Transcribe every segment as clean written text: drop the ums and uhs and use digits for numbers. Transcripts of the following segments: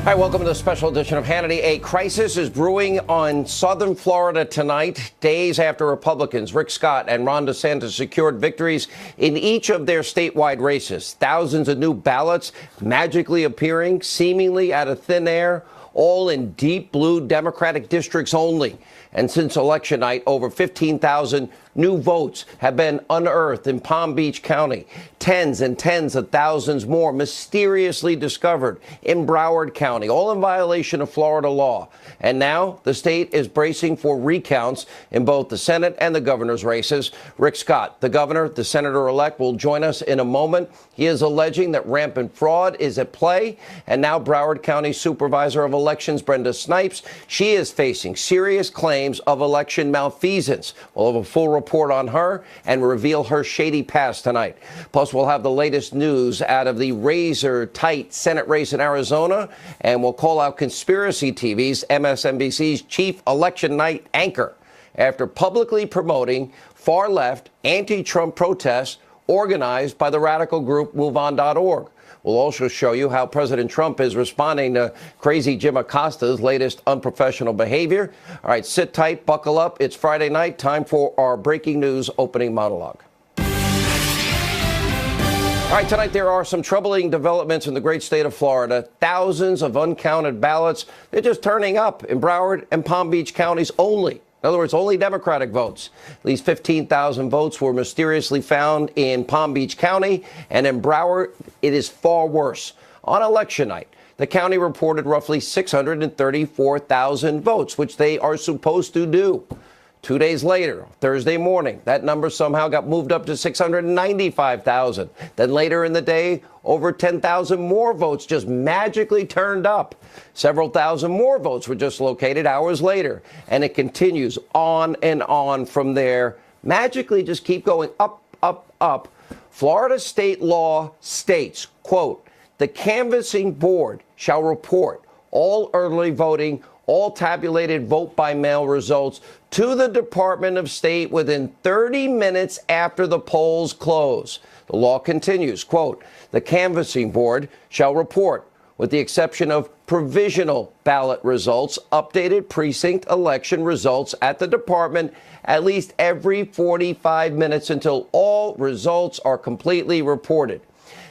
Hi, welcome to the special edition of Hannity. A crisis is brewing on southern Florida tonight, days after Republicans Rick Scott and Ron DeSantis secured victories in each of their statewide races. Thousands of new ballots magically appearing, seemingly out of thin air, all in deep blue Democratic districts only. And since election night, over 15,000 new votes have been unearthed in Palm Beach County. Tens and tens of thousands more mysteriously discovered in Broward County, all in violation of Florida law. And now the state is bracing for recounts in both the Senate and the governor's races. Rick Scott, the governor, the senator-elect, will join us in a moment. He is alleging that rampant fraud is at play. And now Broward County Supervisor of Elections, Brenda Snipes, she is facing serious claims of election malfeasance. We'll have a full report on her and reveal her shady past tonight. Plus, we'll have the latest news out of the razor-tight Senate race in Arizona, and we'll call out Conspiracy TV's MSNBC's chief election night anchor after publicly promoting far-left anti-Trump protests organized by the radical group MoveOn.org. We'll also show you how President Trump is responding to crazy Jim Acosta's latest unprofessional behavior. All right, sit tight, buckle up. It's Friday night. Time for our breaking news opening monologue. All right, tonight there are some troubling developments in the great state of Florida. Thousands of uncounted ballots. They're just turning up in Broward and Palm Beach counties only. In other words, only Democratic votes. At least 15,000 votes were mysteriously found in Palm Beach County, and in Broward, it is far worse. On election night, the county reported roughly 634,000 votes, which they are supposed to do. 2 days later, Thursday morning, that number somehow got moved up to 695,000. Then later in the day, over 10,000 more votes just magically turned up. Several thousand more votes were just located hours later. And it continues on and on from there. Magically just keep going up, up, up. Florida state law states, quote, the canvassing board shall report all early voting, all tabulated vote-by-mail results to the Department of State within 30 minutes after the polls close. The law continues, quote, the canvassing board shall report, with the exception of provisional ballot results, updated precinct election results at the department at least every 45 minutes until all results are completely reported.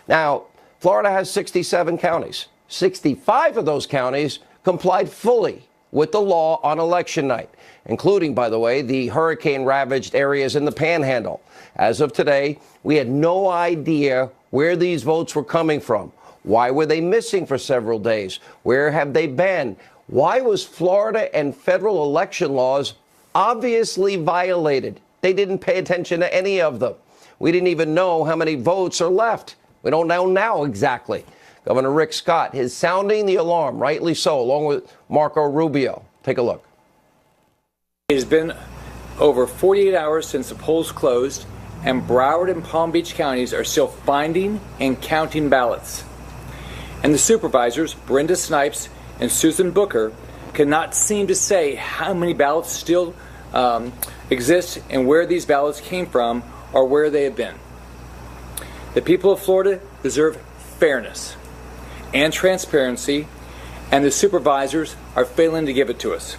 Now, Florida has 67 counties. 65 of those counties complied fully with the law on election night, including, by the way, the hurricane-ravaged areas in the Panhandle. As of today, we had no idea where these votes were coming from. Why were they missing for several days? Where have they been? Why was Florida and federal election laws obviously violated? They didn't pay attention to any of them. We didn't even know how many votes are left. We don't know now exactly. Governor Rick Scott is sounding the alarm, rightly so, along with Marco Rubio. Take a look. It has been over 48 hours since the polls closed, and Broward and Palm Beach counties are still finding and counting ballots. And the supervisors, Brenda Snipes and Susan Booker, cannot seem to say how many ballots still exist and where these ballots came from or where they have been. The people of Florida deserve fairness and transparency, and the supervisors are failing to give it to us.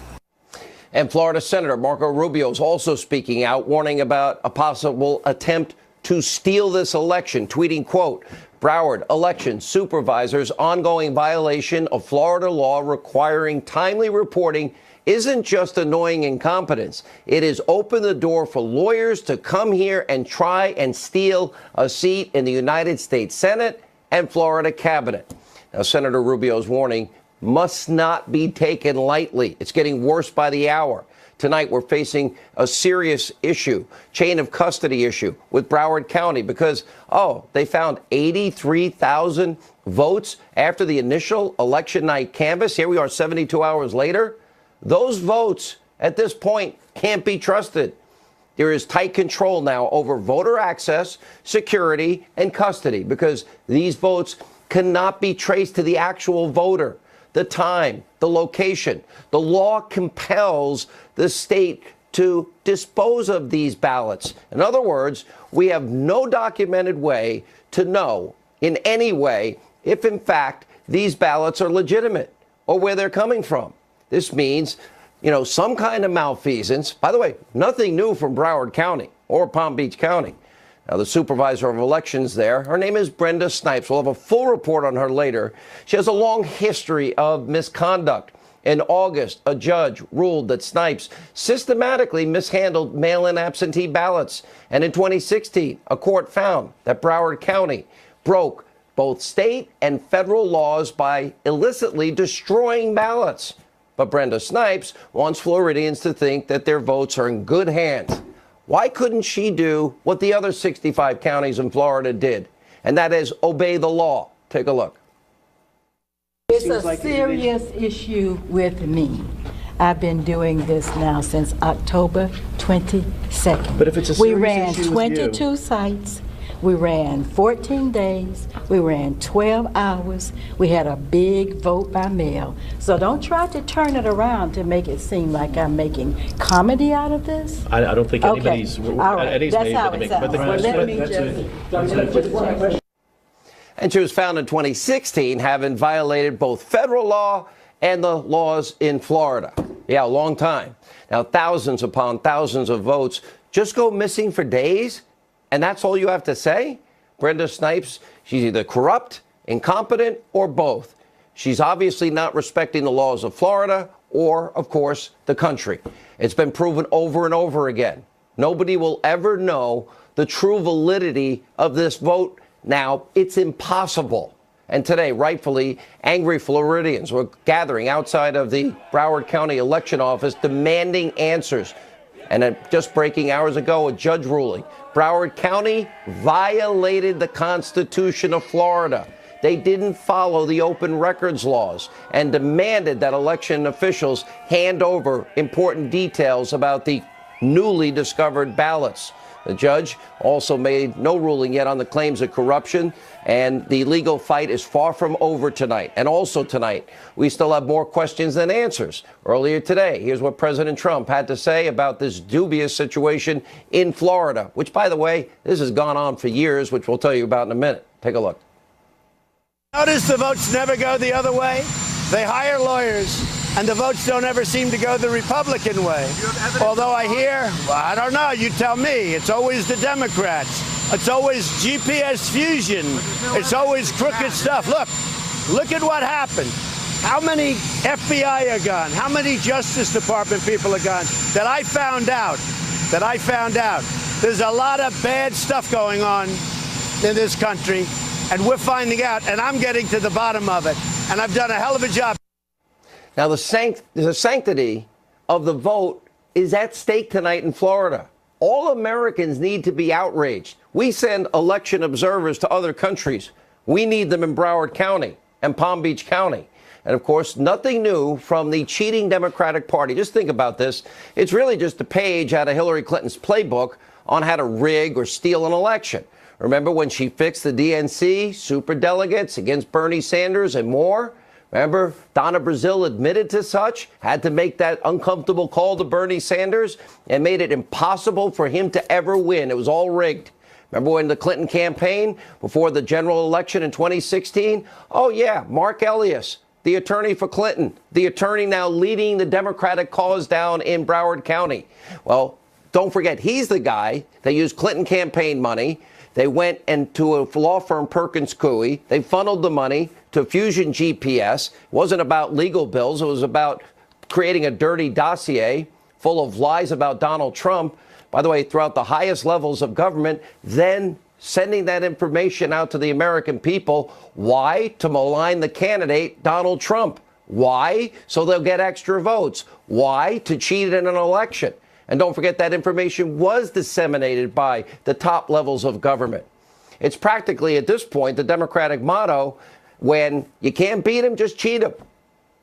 And Florida Senator Marco Rubio is also speaking out, warning about a possible attempt to steal this election, tweeting, quote, Broward election supervisors' ongoing violation of Florida law requiring timely reporting isn't just annoying incompetence. It has opened the door for lawyers to come here and try and steal a seat in the United States Senate and Florida cabinet. Now, Senator Rubio's warning must not be taken lightly. It's getting worse by the hour. Tonight, we're facing a serious issue, chain of custody issue with Broward County because, they found 83,000 votes after the initial election night canvass. Here we are 72 hours later. Those votes at this point can't be trusted. There is tight control now over voter access, security, and custody because these votes cannot be traced to the actual voter, the time, the location. The law compels the state to dispose of these ballots. In other words, we have no documented way to know in any way if, in fact, these ballots are legitimate. or where they're coming from. This means, some kind of malfeasance. By the way, nothing new from Broward County or Palm Beach County. Now, the supervisor of elections there, her name is Brenda Snipes. We'll have a full report on her later. She has a long history of misconduct. In August, a judge ruled that Snipes systematically mishandled mail-in absentee ballots. And in 2016, a court found that Broward County broke both state and federal laws by illicitly destroying ballots. But Brenda Snipes wants Floridians to think that their votes are in good hands. Why couldn't she do what the other 65 counties in Florida did? And that is obey the law. Take a look. It's a serious issue with me. I've been doing this now since October 22nd. But if it's a serious issue with you. We ran 22 sites. We ran 14 days. We ran 12 hours. We had a big vote by mail. So don't try to turn it around to make it seem like I'm making comedy out of this. I don't think anybody's... Okay. All right. That's how it sounds. Well, let me just... And she was found in 2016 having violated both federal law and the laws in Florida. Yeah, a long time. Now, thousands upon thousands of votes just go missing for days, and that's all you have to say? Brenda Snipes, she's either corrupt, incompetent, or both. She's obviously not respecting the laws of Florida or, of course, the country. It's been proven over and over again. Nobody will ever know the true validity of this vote. Now, it's impossible. And today, rightfully, angry Floridians were gathering outside of the Broward County election office demanding answers. And just breaking hours ago, a judge ruling Broward County violated the Constitution of Florida. They didn't follow the open records laws and demanded that election officials hand over important details about the newly discovered ballots. The judge also made no ruling yet on the claims of corruption, and the legal fight is far from over tonight. And also tonight, we still have more questions than answers. Earlier today, here's what President Trump had to say about this dubious situation in Florida, which, by the way, this has gone on for years, which we'll tell you about in a minute. Take a look. Notice the votes never go the other way. They hire lawyers, and the votes don't ever seem to go the Republican way. Although I hear, well, I don't know, you tell me, it's always the Democrats. It's always GPS fusion. It's always crooked stuff. Look at what happened. How many FBI are gone? How many Justice Department people are gone? That I found out. There's a lot of bad stuff going on in this country, and we're finding out, and I'm getting to the bottom of it. And I've done a hell of a job. Now, the sanctity of the vote is at stake tonight in Florida. All Americans need to be outraged. We send election observers to other countries. We need them in Broward County and Palm Beach County. And, of course, nothing new from the cheating Democratic Party. Just think about this. It's really just a page out of Hillary Clinton's playbook on how to rig or steal an election. Remember when she fixed the DNC, superdelegates against Bernie Sanders and more? Remember, Donna Brazile admitted to such, had to make that uncomfortable call to Bernie Sanders, and made it impossible for him to ever win. It was all rigged. Remember when the Clinton campaign, before the general election in 2016? Oh, yeah, Mark Elias, the attorney for Clinton, the attorney now leading the Democratic cause down in Broward County. Well, don't forget, he's the guy that used Clinton campaign money. They went into a law firm, Perkins Coie. They funneled the money to Fusion GPS. It wasn't about legal bills. It was about creating a dirty dossier full of lies about Donald Trump, by the way, throughout the highest levels of government, then sending that information out to the American people. Why? To malign the candidate, Donald Trump. Why? So they'll get extra votes. Why? To cheat in an election. And don't forget that information was disseminated by the top levels of government. It's practically, at this point, the Democratic motto, when you can't beat him, just cheat him.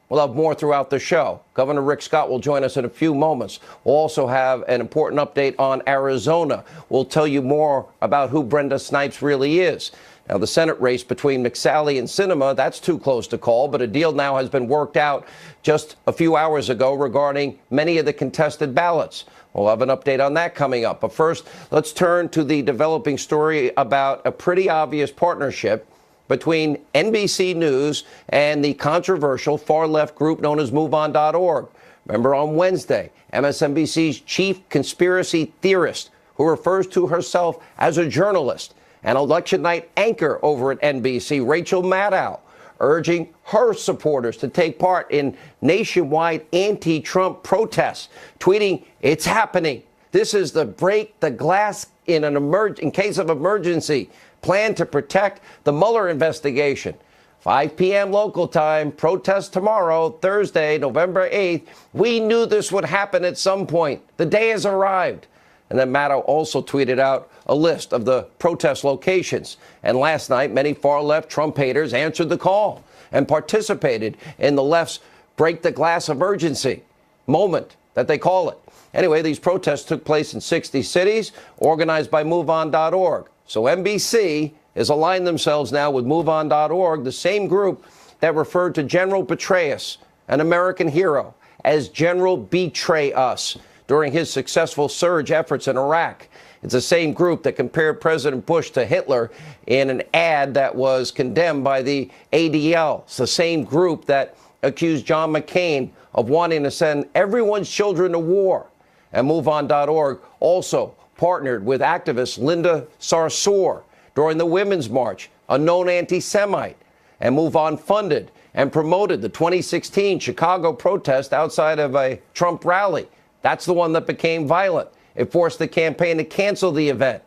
We'll have more throughout the show. Governor Rick Scott will join us in a few moments. We'll also have an important update on Arizona. We'll tell you more about who Brenda Snipes really is. Now, the Senate race between McSally and Sinema, that's too close to call, but a deal now has been worked out just a few hours ago regarding many of the contested ballots. We'll have an update on that coming up. But first, let's turn to the developing story about a pretty obvious partnership between NBC News and the controversial far-left group known as MoveOn.org. Remember on Wednesday, MSNBC's chief conspiracy theorist, who refers to herself as a journalist, and election night anchor over at NBC, Rachel Maddow, urging her supporters to take part in nationwide anti-Trump protests, tweeting, "It's happening. This is the break the glass in case of emergency plan to protect the Mueller investigation. 5 p.m. local time, protest tomorrow, Thursday, November 8th. We knew this would happen at some point. The day has arrived." And then Maddow also tweeted out a list of the protest locations. And last night, many far-left Trump haters answered the call and participated in the left's break the glass emergency moment that they call it. Anyway, these protests took place in 60 cities, organized by MoveOn.org. So NBC has aligned themselves now with MoveOn.org, the same group that referred to General Petraeus, an American hero, as General Betray Us during his successful surge efforts in Iraq. It's the same group that compared President Bush to Hitler in an ad that was condemned by the ADL. It's the same group that accused John McCain of wanting to send everyone's children to war. And MoveOn.org also partnered with activist Linda Sarsour during the Women's March, a known anti-Semite. And MoveOn funded and promoted the 2016 Chicago protest outside of a Trump rally. That's the one that became violent. It forced the campaign to cancel the event.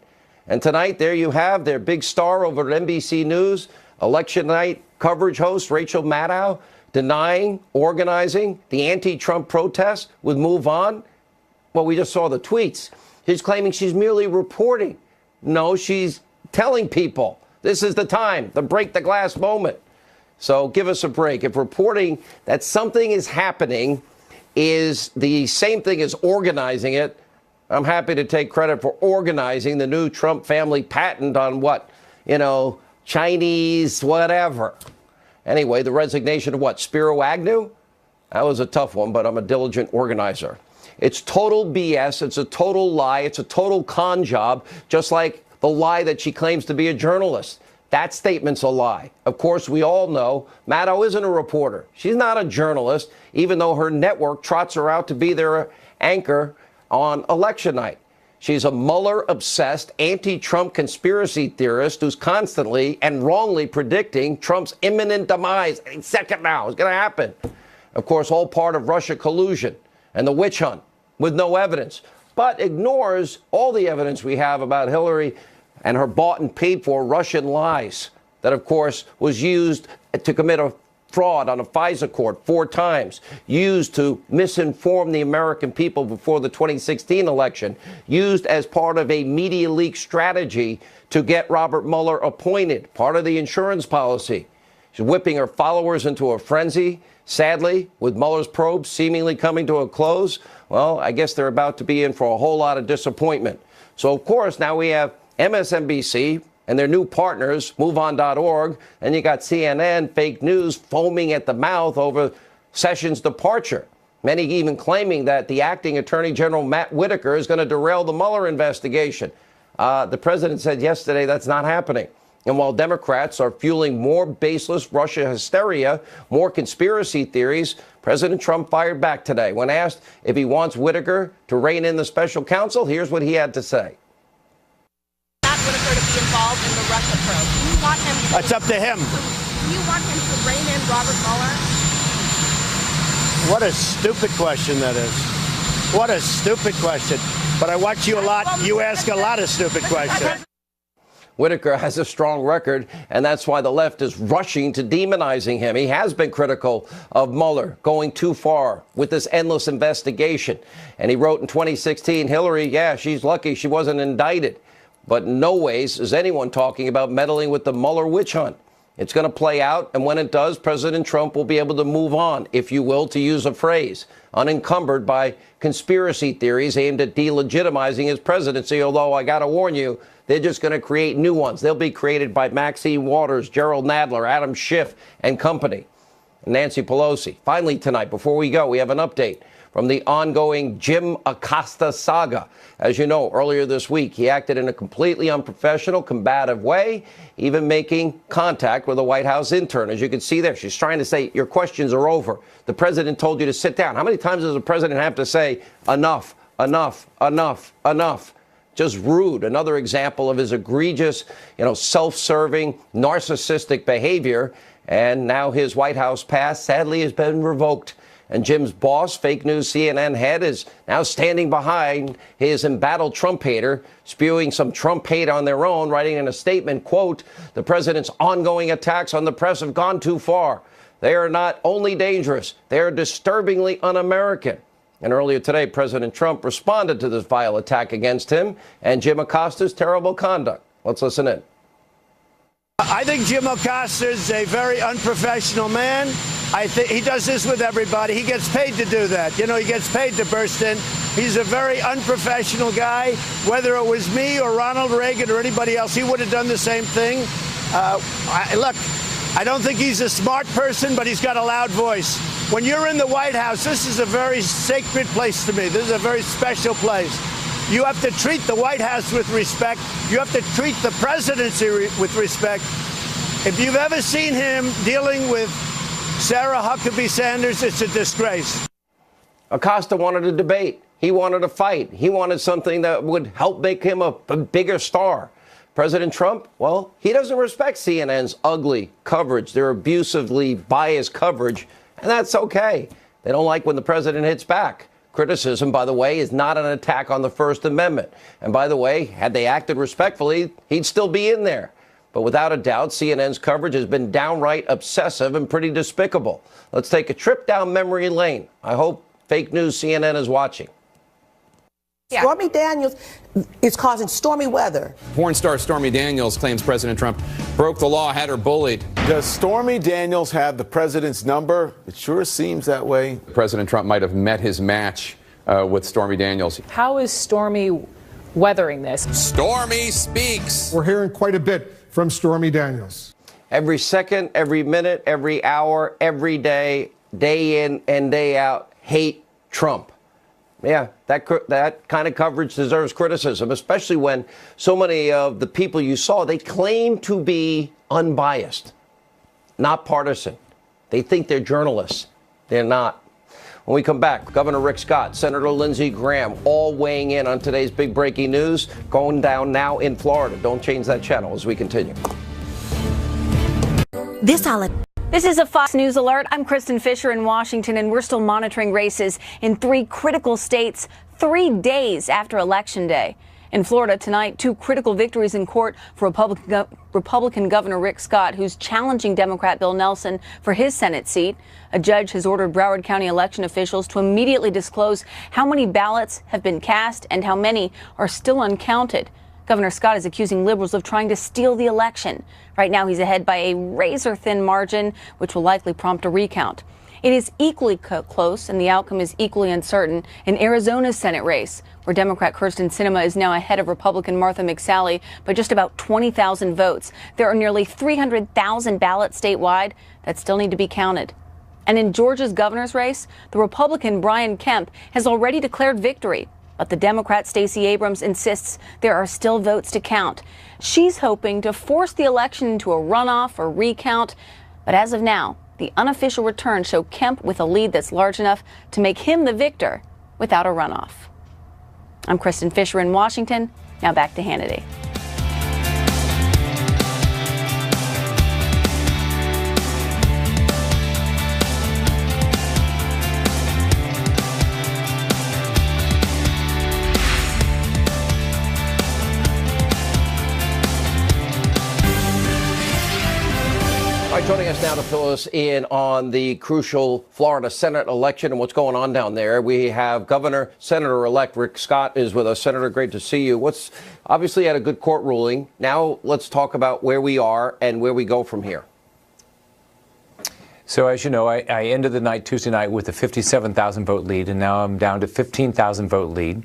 And tonight, there you have their big star over at NBC News, election night coverage host Rachel Maddow, denying organizing the anti-Trump protests with MoveOn. Well, we just saw the tweets. She's claiming she's merely reporting. No, she's telling people this is the time, the break the glass moment. So give us a break. If reporting that something is happening is the same thing as organizing it, I'm happy to take credit for organizing the new Trump family patent on what, Chinese whatever. Anyway, the resignation of what, Spiro Agnew? That was a tough one, but I'm a diligent organizer. It's total BS. It's a total lie. It's a total con job, just like the lie that she claims to be a journalist. That statement's a lie. Of course, we all know Maddow isn't a reporter. She's not a journalist, even though her network trots her out to be their anchor on election night. She's a Mueller-obsessed anti-Trump conspiracy theorist who's constantly and wrongly predicting Trump's imminent demise. Any second now, it's going to happen. Of course, all part of Russia collusion and the witch hunt with no evidence, but ignores all the evidence we have about Hillary and her bought and paid for Russian lies that, of course, was used to commit a fraud on a FISA court 4 times, used to misinform the American people before the 2016 election, used as part of a media leak strategy to get Robert Mueller appointed, part of the insurance policy. She's whipping her followers into a frenzy. Sadly, with Mueller's probe seemingly coming to a close, well, I guess they're about to be in for a whole lot of disappointment. So, of course, now we have MSNBC and their new partners, MoveOn.org, and you got CNN, fake news, foaming at the mouth over Sessions' departure. Many even claiming that the acting Attorney General Matt Whitaker is going to derail the Mueller investigation. The president said yesterday that's not happening. And while Democrats are fueling more baseless Russia hysteria, more conspiracy theories, President Trump fired back today. When asked if he wants Whitaker to rein in the special counsel, here's what he had to say. Matt Whitaker to be involved in the Russia probe. Do you want him to, It's up to him. do you want him to rein in Robert Mueller? What a stupid question that is. What a stupid question. But I watch you a lot. You ask a lot of stupid questions. Whitaker has a strong record, and that's why the left is rushing to demonizing him. He has been critical of Mueller going too far with this endless investigation. And he wrote in 2016, Hillary, yeah, she's lucky she wasn't indicted. But in no ways is anyone talking about meddling with the Mueller witch hunt. It's going to play out, and when it does, President Trump will be able to move on, if you will, to use a phrase, unencumbered by conspiracy theories aimed at delegitimizing his presidency, although I got to warn you, they're just going to create new ones. They'll be created by Maxine Waters, Gerald Nadler, Adam Schiff, and company. Nancy Pelosi. Finally tonight, before we go, we have an update from the ongoing Jim Acosta saga. As you know, earlier this week, he acted in a completely unprofessional, combative way, even making contact with a White House intern. As you can see there, she's trying to say, your questions are over. The president told you to sit down. How many times does the president have to say, enough, enough, enough, enough? Just rude. Another example of his egregious, self-serving, narcissistic behavior. And now his White House pass, sadly, has been revoked. And Jim's boss, fake news CNN head, is now standing behind his embattled Trump hater, spewing some Trump hate on their own, writing in a statement, quote, the president's ongoing attacks on the press have gone too far. They are not only dangerous, they are disturbingly un-American. And earlier today, President Trump responded to this vile attack against him and Jim Acosta's terrible conduct. Let's listen in. I think Jim Acosta is a very unprofessional man. I think he does this with everybody. He gets paid to do that. He gets paid to burst in. He's a very unprofessional guy. Whether it was me or Ronald Reagan or anybody else, he would have done the same thing. Look, I don't think he's a smart person, but he's got a loud voice. When you're in the White House, this is a very sacred place to me. This is a very special place. You have to treat the White House with respect. You have to treat the presidency with respect. If you've ever seen him dealing with Sarah Huckabee Sanders, it's a disgrace. Acosta wanted a debate. He wanted a fight. He wanted something that would help make him a bigger star. President Trump, well, he doesn't respect CNN's ugly coverage, their abusively biased coverage, and that's okay. They don't like when the president hits back. Criticism, by the way, is not an attack on the First Amendment. And by the way, had they acted respectfully, he'd still be in there. But without a doubt, CNN's coverage has been downright obsessive and pretty despicable. Let's take a trip down memory lane. I hope fake news CNN is watching. Yeah. Stormy Daniels is causing stormy weather. Porn star Stormy Daniels claims President Trump broke the law, had her bullied. Does Stormy Daniels have the president's number? It sure seems that way. President Trump might have met his match with Stormy Daniels. How is Stormy weathering this? Stormy speaks. We're hearing quite a bit from Stormy Daniels. Every second, every minute, every hour, every day, day in and day out, hate Trump. Yeah, that kind of coverage deserves criticism, especially when so many of the people you saw, they claim to be unbiased, not partisan. They think they're journalists. They're not. When we come back, Governor Rick Scott, Senator Lindsey Graham, all weighing in on today's big breaking news, going down now in Florida. Don't change that channel as we continue. This is a Fox News alert. I'm Kristen Fisher in Washington, and we're still monitoring races in 3 critical states 3 days after Election Day. In Florida tonight, 2 critical victories in court for Republican Governor Rick Scott, who's challenging Democrat Bill Nelson for his Senate seat. A judge has ordered Broward County election officials to immediately disclose how many ballots have been cast and how many are still uncounted. Governor Scott is accusing liberals of trying to steal the election. Right now, he's ahead by a razor-thin margin, which will likely prompt a recount. It is equally close, and the outcome is equally uncertain in Arizona's Senate race, where Democrat Kyrsten Sinema is now ahead of Republican Martha McSally by just about 20,000 votes. There are nearly 300,000 ballots statewide that still need to be counted. And in Georgia's governor's race, the Republican Brian Kemp has already declared victory. But the Democrat Stacey Abrams insists there are still votes to count. She's hoping to force the election into a runoff or recount. But as of now, the unofficial returns show Kemp with a lead that's large enough to make him the victor without a runoff. I'm Kristen Fisher in Washington. Now back to Hannity. Joining us now to fill us in on the crucial Florida Senate election and what's going on down there, we have Senator-elect Rick Scott is with us. Senator, great to see you. Obviously had a good court ruling. Now let's talk about where we are and where we go from here. So as you know, I ended the night Tuesday night with a 57,000 vote lead, and now I'm down to 15,000 vote lead.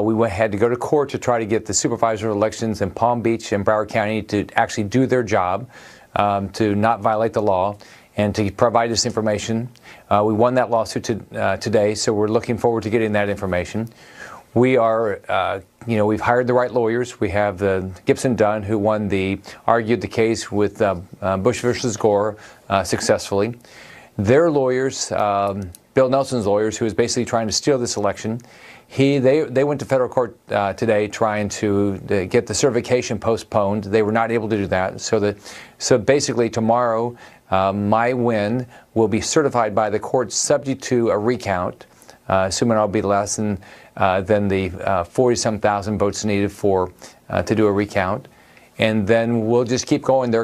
We had to go to court to try to get the supervisor elections in Palm Beach and Broward County to actually do their job. To not violate the law. and to provide us information. We won that lawsuit today, so we're looking forward to getting that information. We are, we've hired the right lawyers. We have Gibson Dunn, who argued the case with Bush versus Gore successfully. Their lawyers, Bill Nelson's lawyers, who is basically trying to steal this election, they went to federal court today trying to get the certification postponed. They were not able to do that. So basically tomorrow, my win will be certified by the court subject to a recount, assuming I'll be less than the 40-some thousand votes needed to do a recount. And then we'll just keep going. I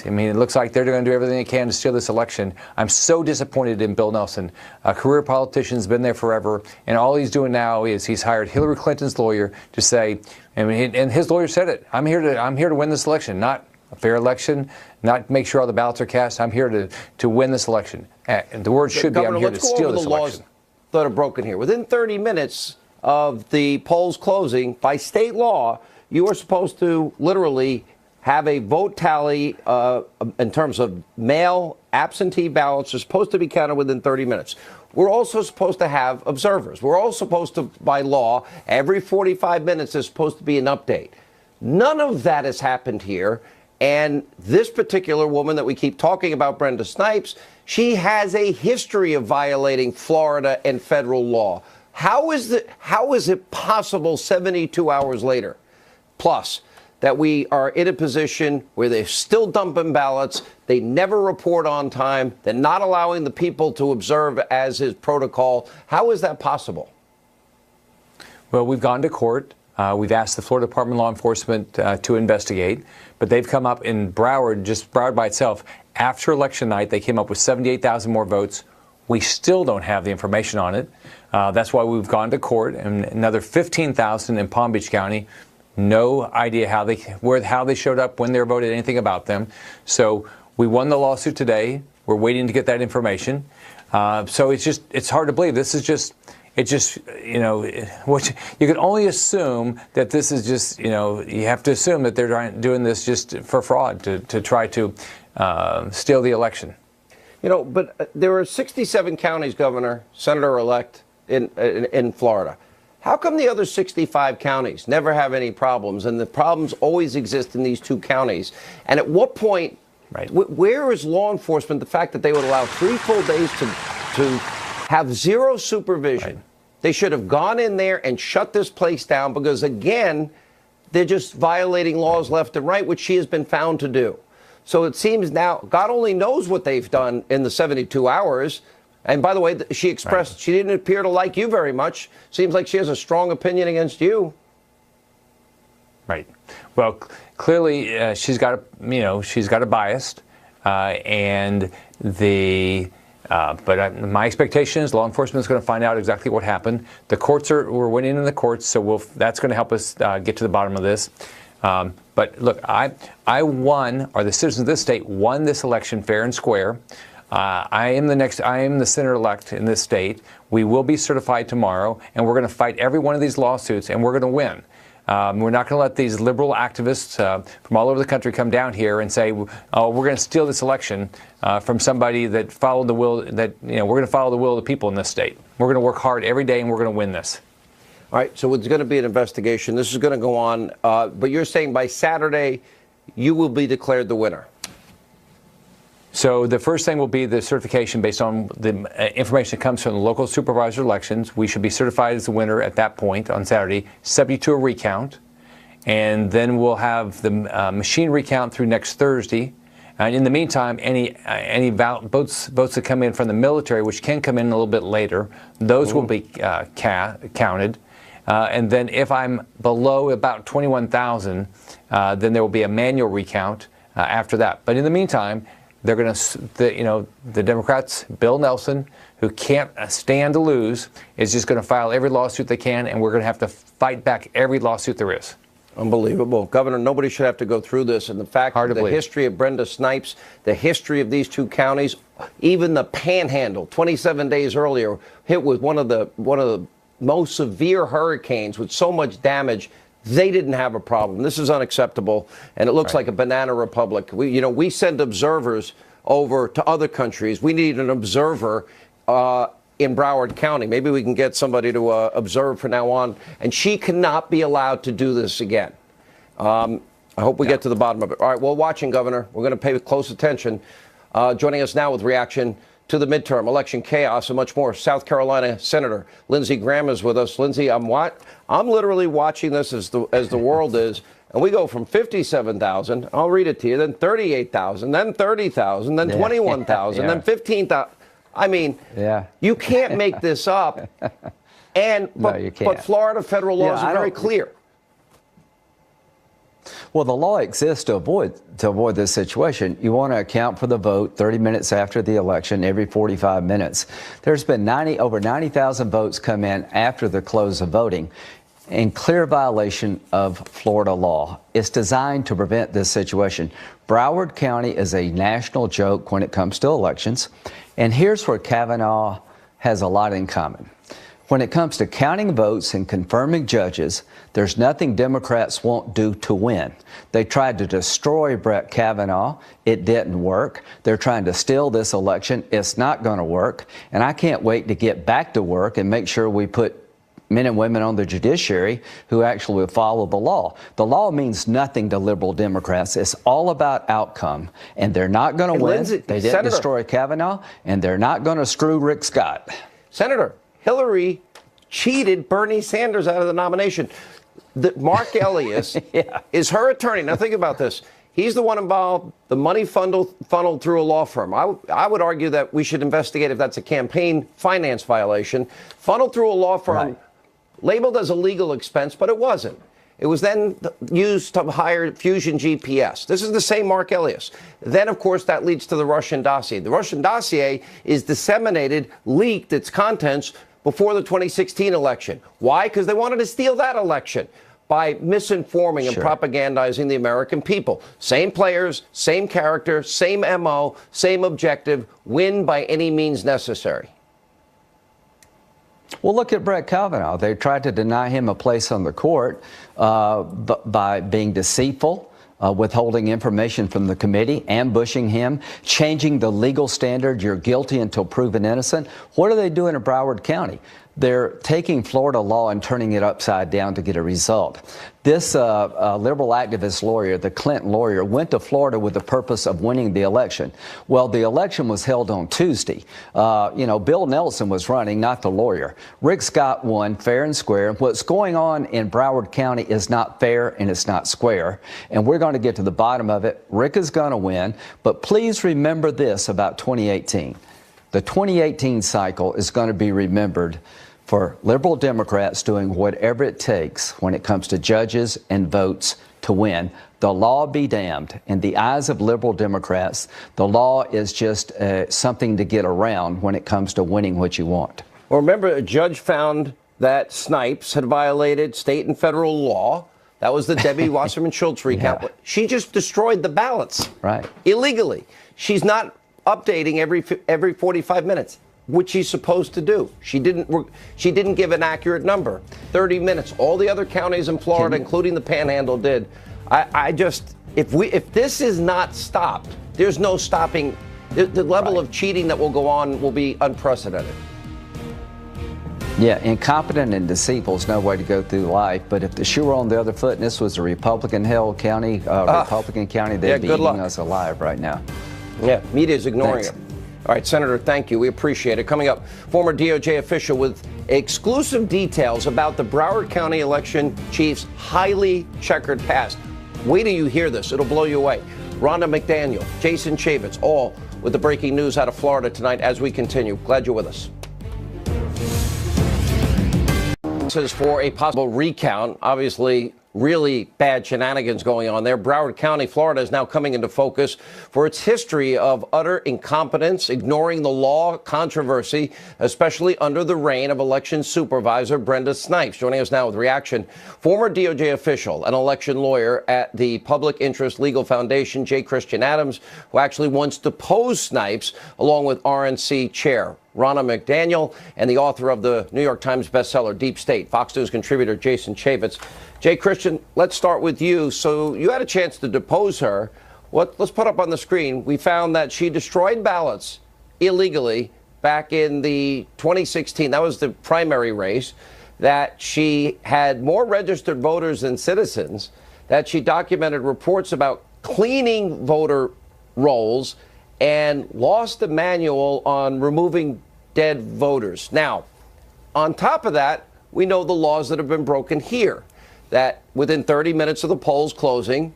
mean, it looks like they're going to do everything they can to steal this election. I'm so disappointed in Bill Nelson, a career politician, has been there forever, and all he's doing now is he's hired Hillary Clinton's lawyer to say, and his lawyer said it, I'm here to win this election, not a fair election, not make sure all the ballots are cast. I'm here to win this election. And the word should be, I'm here to steal this election. That are broken here. Within 30 minutes of the polls closing, by state law, you are supposed to literally have a vote tally in terms of mail absentee ballots are supposed to be counted within 30 minutes. We're also supposed to have observers. We're all supposed to, by law, every 45 minutes there's supposed to be an update. None of that has happened here. And this particular woman that we keep talking about, Brenda Snipes, she has a history of violating Florida and federal law. How is it possible 72 hours later, plus, that we are in a position where they're still dumping ballots, they never report on time, they're not allowing the people to observe as is protocol? How is that possible? Well, we've gone to court. We've asked the Florida Department of Law Enforcement to investigate, but they've come up in Broward, just Broward by itself, after election night, they came up with 78,000 more votes. We still don't have the information on it. That's why we've gone to court, and another 15,000 in Palm Beach County. No idea how they showed up, when they were voted, anything about them. So we won the lawsuit today. We're waiting to get that information. So it's hard to believe. What you can only assume that this is just, you have to assume that they're doing this just for fraud, to try to steal the election. But there are 67 counties, Governor, Senator-elect in Florida. How come the other 65 counties never have any problems, and the problems always exist in these two counties? And at what point, where is law enforcement, the fact that they would allow 3 full days to have zero supervision? Right. They should have gone in there and shut this place down because, again, they're just violating laws left and right, which she has been found to do. So it seems now, God only knows what they've done in the 72 hours. And by the way, she expressed she didn't appear to like you very much. Seems like she has a strong opinion against you. Right. Well, clearly she's got a bias, and but my expectation is law enforcement is going to find out exactly what happened. The courts we're winning in the courts, so that's going to help us get to the bottom of this. But look, I won, or the citizens of this state won this election fair and square. I am the senator-elect in this state. We will be certified tomorrow, and we're going to fight every one of these lawsuits, and we're going to win. We're not going to let these liberal activists from all over the country come down here and say, "Oh, we're going to steal this election from somebody that followed the will." We're going to follow the will of the people in this state. We're going to work hard every day, and we're going to win this. All right. So it's going to be an investigation. This is going to go on, but you're saying by Saturday, you will be declared the winner. So the first thing will be the certification based on the information that comes from the local supervisor elections. We should be certified as the winner at that point on Saturday, subject to a recount. And then we'll have the machine recount through next Thursday. And in the meantime, any votes that come in from the military, which can come in a little bit later, those will be counted. And then if I'm below about 21,000, then there will be a manual recount after that. But in the meantime, they're going to, the Democrats, Bill Nelson, who can't stand to lose, is just going to file every lawsuit they can, and we're going to have to fight back every lawsuit there is. Unbelievable. Governor, nobody should have to go through this. And the fact that the history of Brenda Snipes, the history of these two counties, even the Panhandle, 27 days earlier, hit with one of the most severe hurricanes with so much damage. They didn't have a problem. This is unacceptable, and it looks like a banana republic. We send observers over to other countries. We need an observer in Broward County. Maybe we can get somebody to observe from now on. And she cannot be allowed to do this again. I hope we get to the bottom of it. All right, well, watching, Governor. We're going to pay close attention. Joining us now with reaction to the midterm election chaos and much more, South Carolina Senator Lindsey Graham is with us. Lindsey, I'm literally watching this as the world is, and we go from 57,000. I'll read it to you. Then 38,000. Then 30,000. Then 21,000. Then 15,000. I mean, you can't make this up. But Florida federal laws are very clear. Well, the law exists to avoid this situation. You want to account for the vote 30 minutes after the election, every 45 minutes. There's been over 90,000 votes come in after the close of voting, in clear violation of Florida law. It's designed to prevent this situation. Broward County is a national joke when it comes to elections, and here's where Kavanaugh has a lot in common. When it comes to counting votes and confirming judges, there's nothing Democrats won't do to win. They tried to destroy Brett Kavanaugh. It didn't work. They're trying to steal this election. It's not going to work. And I can't wait to get back to work and make sure we put men and women on the judiciary who actually will follow the law. The law means nothing to liberal Democrats. It's all about outcome. And they're not going to win. Lindsey, they didn't destroy Kavanaugh, and they're not going to screw Rick Scott. Senator, Hillary cheated Bernie Sanders out of the nomination. Mark Elias is her attorney. Now think about this. He's the one involved, the money funneled through a law firm. I would argue that we should investigate if that's a campaign finance violation. Funneled through a law firm, labeled as a legal expense, but it wasn't. It was then used to hire Fusion GPS. This is the same Mark Elias. Then, of course, that leads to the Russian dossier. The Russian dossier is disseminated, leaked, its contents before the 2016 election. Why? Because they wanted to steal that election by misinforming and propagandizing the American people. Same players, same character, same MO, same objective, win by any means necessary. Well, look at Brett Kavanaugh. They tried to deny him a place on the court by being deceitful, withholding information from the committee, ambushing him, changing the legal standard. You're guilty until proven innocent. What are they doing in Broward County? They're taking Florida law and turning it upside down to get a result. This liberal activist lawyer, the Clinton lawyer, went to Florida with the purpose of winning the election. Well, the election was held on Tuesday. Bill Nelson was running, not the lawyer. Rick Scott won fair and square. What's going on in Broward County is not fair and it's not square. And we're going to get to the bottom of it. Rick is going to win. But please remember this about 2018. The 2018 cycle is going to be remembered for liberal Democrats doing whatever it takes when it comes to judges and votes to win. The law be damned. In the eyes of liberal Democrats, the law is just something to get around when it comes to winning what you want. Well, remember, a judge found that Snipes had violated state and federal law. That was the Debbie Wasserman Schultz recount. She just destroyed the ballots illegally. She's not updating every 45 minutes. Which she's supposed to do. She didn't give an accurate number. 30 minutes. All the other counties in Florida, including the Panhandle, did. If this is not stopped, there's no stopping. The level of cheating that will go on will be unprecedented. Yeah, incompetent and deceitful is no way to go through life. But if the shoe were on the other foot and this was a Republican-held county, they'd be eating us alive right now. Yeah, media is ignoring it. All right, Senator, thank you. We appreciate it. Coming up, former DOJ official with exclusive details about the Broward County election chief's highly checkered past. Wait till you hear this. It'll blow you away. Rhonda McDaniel, Jason Chaffetz, all with the breaking news out of Florida tonight as we continue. Glad you're with us. This is for a possible recount. Obviously, really bad shenanigans going on there. Broward County, Florida is now coming into focus for its history of utter incompetence, ignoring the law, controversy, especially under the reign of election supervisor Brenda Snipes. Joining us now with reaction, former DOJ official and election lawyer at the Public Interest Legal Foundation, J. Christian Adams, who actually once deposed Snipes, along with RNC chair Rhonda McDaniel, and the author of the New York Times bestseller Deep State. Fox News contributor Jason Chaffetz. Jay Christian, let's start with you. So you had a chance to depose her. let's put up on the screen, we found that she destroyed ballots illegally back in the 2016. That was the primary race. That she had more registered voters than citizens. That she documented reports about cleaning voter rolls and lost the manual on removing dead voters. Now, on top of that, we know the laws that have been broken here. That within 30 minutes of the polls closing,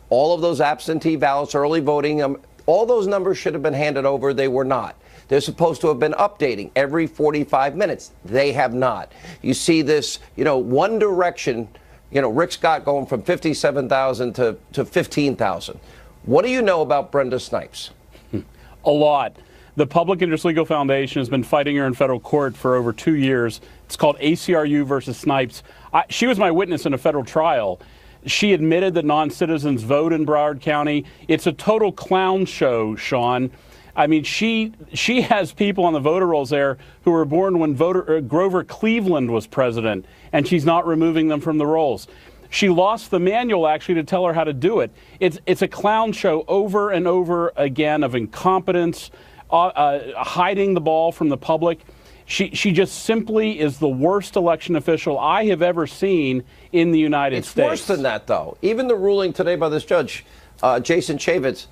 all of those absentee ballots, early voting, all those numbers should have been handed over. They were not. They're supposed to have been updating every 45 minutes. They have not. You see this, one direction, Rick Scott going from 57,000 to 15,000. What do you know about Brenda Snipes? A lot. The Public Interest Legal Foundation has been fighting her in federal court for over 2 years. It's called ACRU versus Snipes. She was my witness in a federal trial. She admitted that non-citizens vote in Broward County. It's a total clown show, Sean. I mean, she has people on the voter rolls there who were born when Grover Cleveland was president, and she's not removing them from the rolls. She lost the manual, actually, to tell her how to do it. It's a clown show over and over again of incompetence, hiding the ball from the public. She just simply is the worst election official I have ever seen in the United States. It's worse than that, though. Even the ruling today by this judge, Jason Chaffetz,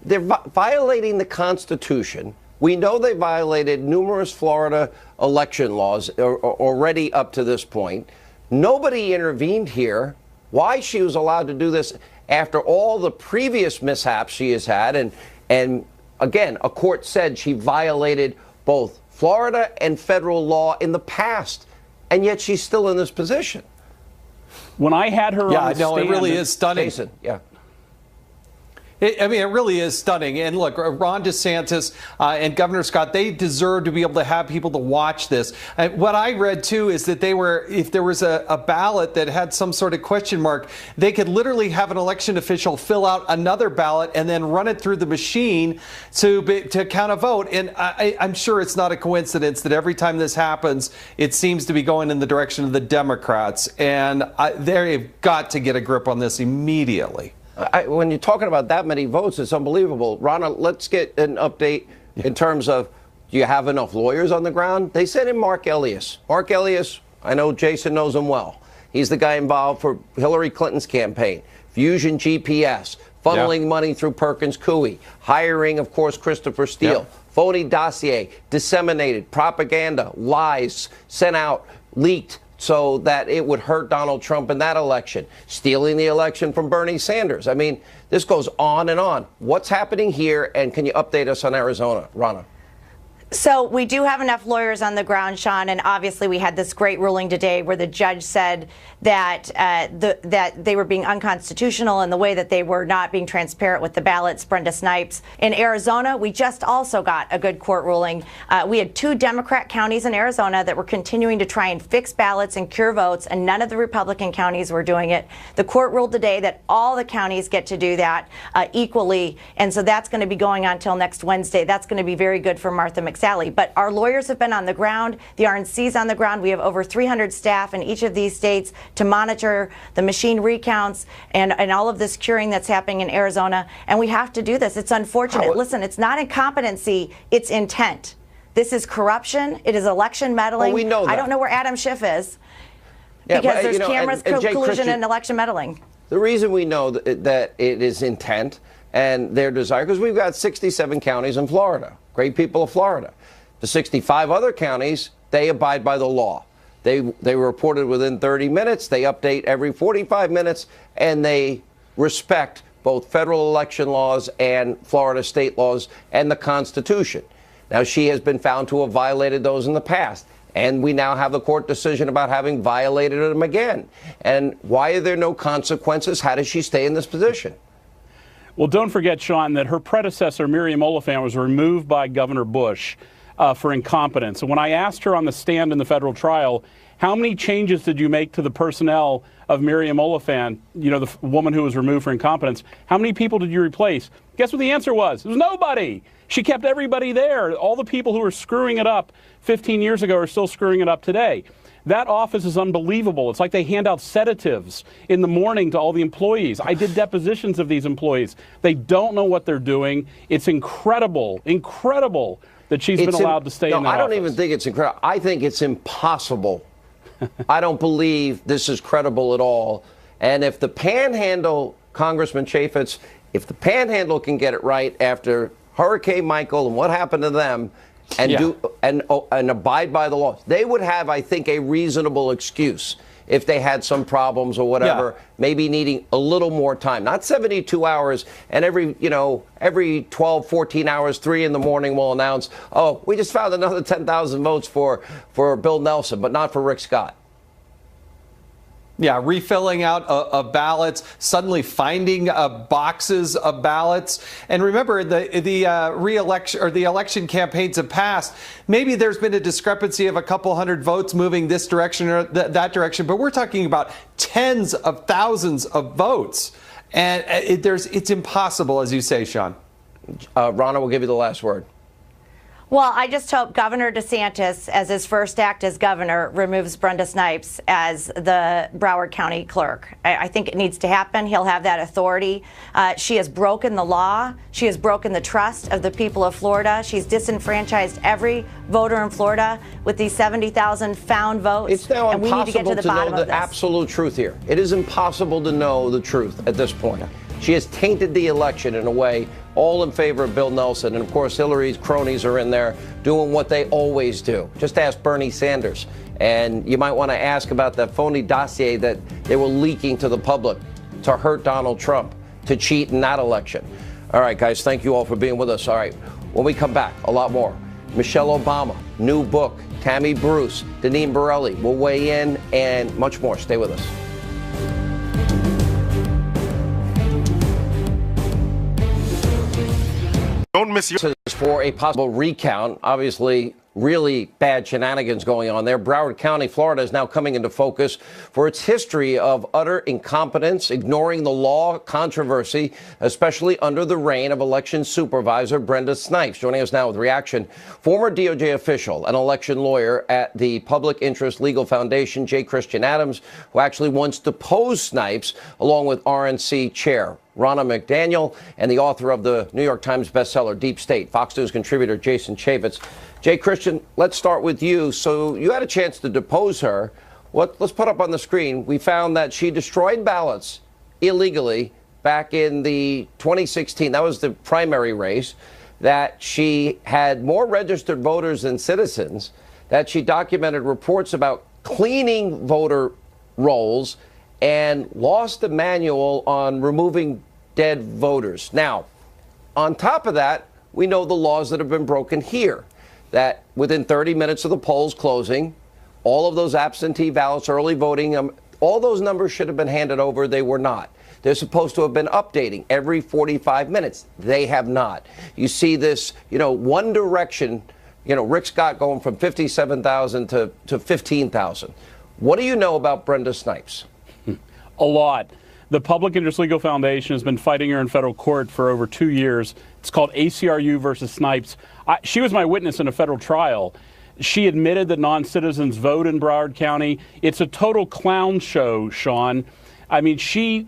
they're violating the Constitution. We know they violated numerous Florida election laws already up to this point. Nobody intervened here. Why she was allowed to do this after all the previous mishaps she has had. And again, a court said she violated both Florida and federal law in the past. And yet she's still in this position. When I had her on the stand, it really is stunning. Jason, yeah. It really is stunning. And look, Ron DeSantis and Governor Scott, they deserve to be able to have people to watch this. And what I read, too, is that if there was a ballot that had some sort of question mark, they could literally have an election official fill out another ballot and then run it through the machine to count a vote. And I'm sure it's not a coincidence that every time this happens, it seems to be going in the direction of the Democrats. And they've got to get a grip on this immediately. When you're talking about that many votes, it's unbelievable. Ronna, let's get an update in terms of, do you have enough lawyers on the ground? They sent in Mark Elias. Mark Elias, I know Jason knows him well. He's the guy involved for Hillary Clinton's campaign. Fusion GPS, funneling money through Perkins Coie, hiring, of course, Christopher Steele, phony dossier, disseminated propaganda, lies, sent out, leaked, so that it would hurt Donald Trump in that election, stealing the election from Bernie Sanders. I mean, this goes on and on. What's happening here, and can you update us on Arizona, Ronna? So we do have enough lawyers on the ground, Sean, and obviously we had this great ruling today where the judge said that that they were being unconstitutional in the way that they were not being transparent with the ballots. Brenda Snipes. In Arizona, we just also got a good court ruling. We had 2 Democrat counties in Arizona that were continuing to try and fix ballots and cure votes, and none of the Republican counties were doing it. The court ruled today that all the counties get to do that equally, and so that's going to be going on till next Wednesday. That's going to be very good for Martha McSally. But our lawyers have been on the ground. The RNC's on the ground. We have over 300 staff in each of these states to monitor the machine recounts and all of this curing that's happening in Arizona. And we have to do this. It's unfortunate. Listen, it's not incompetency. It's intent. This is corruption. It is election meddling. Well, we know that. I don't know where Adam Schiff is because there's cameras, collusion, and election meddling. The reason we know that it is intent and their desire, because we've got 67 counties in Florida. Great people of Florida. The 65 other counties, they abide by the law. They were reported within 30 minutes. They update every 45 minutes, and they respect both federal election laws and Florida state laws and the Constitution. Now, she has been found to have violated those in the past, and we now have the court decision about having violated them again. And why are there no consequences? How does she stay in this position? Well, don't forget, Sean, that her predecessor, Miriam Oliphant, was removed by Governor Bush for incompetence. And when I asked her on the stand in the federal trial, how many changes did you make to the personnel of Miriam Oliphant, the woman who was removed for incompetence? How many people did you replace? Guess what the answer was? It was nobody. She kept everybody there. All the people who were screwing it up 15 years ago are still screwing it up today. That office is unbelievable. It's like they hand out sedatives in the morning to all the employees. I did depositions of these employees. They don't know what they're doing. It's incredible that she's been allowed to stay in that I don't office. even think it's incredible. I think it's impossible. I don't believe this is credible at all. And if the Panhandle, Congressman Chaffetz, if the Panhandle can get it right after Hurricane Michael and what happened to them, and and abide by the laws, they would have, I think, a reasonable excuse if they had some problems or whatever, maybe needing a little more time, not 72 hours. And every 12, 14 hours, 3 in the morning, we'll announce, oh, we just found another 10,000 votes for Bill Nelson, but not for Rick Scott. Yeah, refilling out of ballots, suddenly finding boxes of ballots. And remember, the re-election or the election campaigns have passed. Maybe there's been a discrepancy of a couple hundred votes moving this direction or that direction, but we're talking about tens of thousands of votes. And it's impossible, as you say, Sean. Ronna will give you the last word. Well, I just hope Governor DeSantis, as his first act as governor, removes Brenda Snipes as the Broward County clerk. I think it needs to happen. He'll have that authority. She has broken the law. She has broken the trust of the people of Florida. She's disenfranchised every voter in Florida with these 70,000 found votes. It's now and we need to get to the bottom know of the this. absolute truth here. It is impossible to know the truth at this point. She has tainted the election in a way, all in favor of Bill Nelson. And of course, Hillary's cronies are in there doing what they always do. Just ask Bernie Sanders. And you might want to ask about that phony dossier that they were leaking to the public to hurt Donald Trump, to cheat in that election. All right, guys, thank you all for being with us. All right, when we come back, a lot more. Michelle Obama, new book, Tammy Bruce, Deneen Borelli will weigh in, and much more. Stay with us. Don't miss your... For a possible recount, obviously really bad shenanigans going on there. Broward County, Florida is now coming into focus for its history of utter incompetence, ignoring the law, controversy, especially under the reign of election supervisor Brenda Snipes. Joining us now with reaction, former DOJ official and election lawyer at the Public Interest Legal Foundation, J. Christian Adams, who actually once deposed Snipes, along with RNC chair Ronna McDaniel, and the author of the New York Times bestseller Deep State, Fox News contributor Jason Chaffetz. Jay Christian, let's start with you. So you had a chance to depose her. Let's put up on the screen. We found that she destroyed ballots illegally back in the 2016. That was the primary race. That she had more registered voters than citizens. That she documented reports about cleaning voter rolls and lost the manual on removing dead voters. Now, on top of that, we know the laws that have been broken here, that within 30 minutes of the polls closing, all of those absentee ballots, early voting, all those numbers should have been handed over. They were not. They're supposed to have been updating every 45 minutes. They have not. You see this, one direction, Rick Scott going from 57,000 to 15,000. What do you know about Brenda Snipes? A lot. The Public Interest Legal Foundation has been fighting her in federal court for over 2 years. It's called ACRU versus Snipes. She was my witness in a federal trial. She admitted that non-citizens vote in Broward County. It's a total clown show, Sean. I mean, she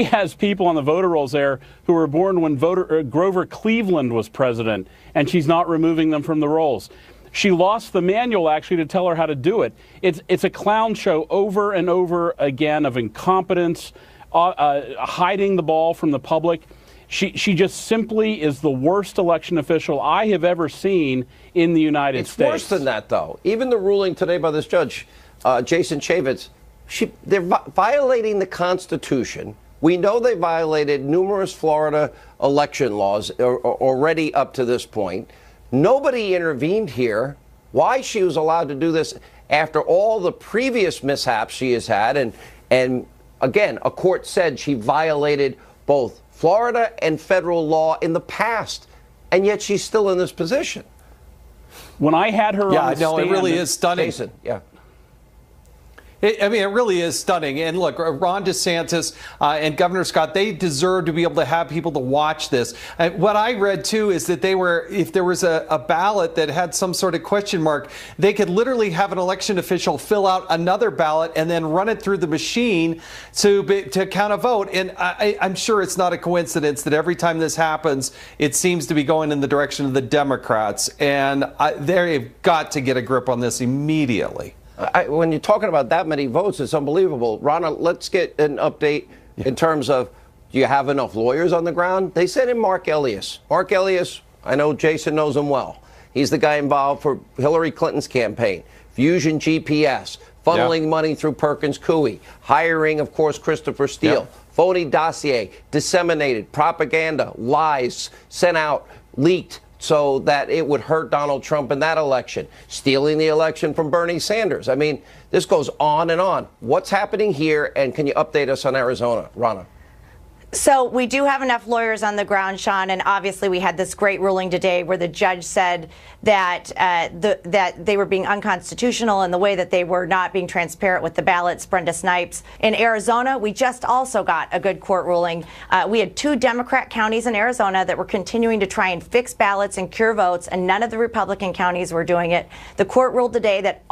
has people on the voter rolls there who were born when Grover Cleveland was president, and she's not removing them from the rolls. She lost the manual, actually, to tell her how to do it. It's a clown show over and over again of incompetence, hiding the ball from the public. She just simply is the worst election official I have ever seen in the United States. It's worse than that, though. Even the ruling today by this judge, Jason Chaffetz, they're violating the Constitution. We know they violated numerous Florida election laws already up to this point. Nobody intervened here. Why she was allowed to do this after all the previous mishaps she has had. And again, a court said she violated both Florida and federal law in the past. And yet she's still in this position. When I had her on the stand, it really is stunning. Jason, yeah. I mean, it really is stunning. And look, Ron DeSantis and Governor Scott, they deserve to be able to have people to watch this. What I read, too, is that if there was a ballot that had some sort of question mark, they could literally have an election official fill out another ballot and then run it through the machine to count a vote. And I'm sure it's not a coincidence that every time this happens, it seems to be going in the direction of the Democrats. And they've got to get a grip on this immediately. When you're talking about that many votes, it's unbelievable. Rana, let's get an update in terms of, do you have enough lawyers on the ground? They sent in Mark Elias. Mark Elias, I know Jason knows him well. He's the guy involved for Hillary Clinton's campaign, Fusion GPS, funneling money through Perkins Coie, hiring, of course, Christopher Steele, phony dossier, disseminated propaganda, lies, sent out, leaked, so that it would hurt Donald Trump in that election, stealing the election from Bernie Sanders. I mean, this goes on and on. What's happening here, and can you update us on Arizona, Rana? So we do have enough lawyers on the ground, Sean, and obviously we had this great ruling today where the judge said that that they were being unconstitutional in the way that they were not being transparent with the ballots. Brenda Snipes. In Arizona, we just also got a good court ruling. We had 2 Democrat counties in Arizona that were continuing to try and fix ballots and cure votes, and none of the Republican counties were doing it. The court ruled today that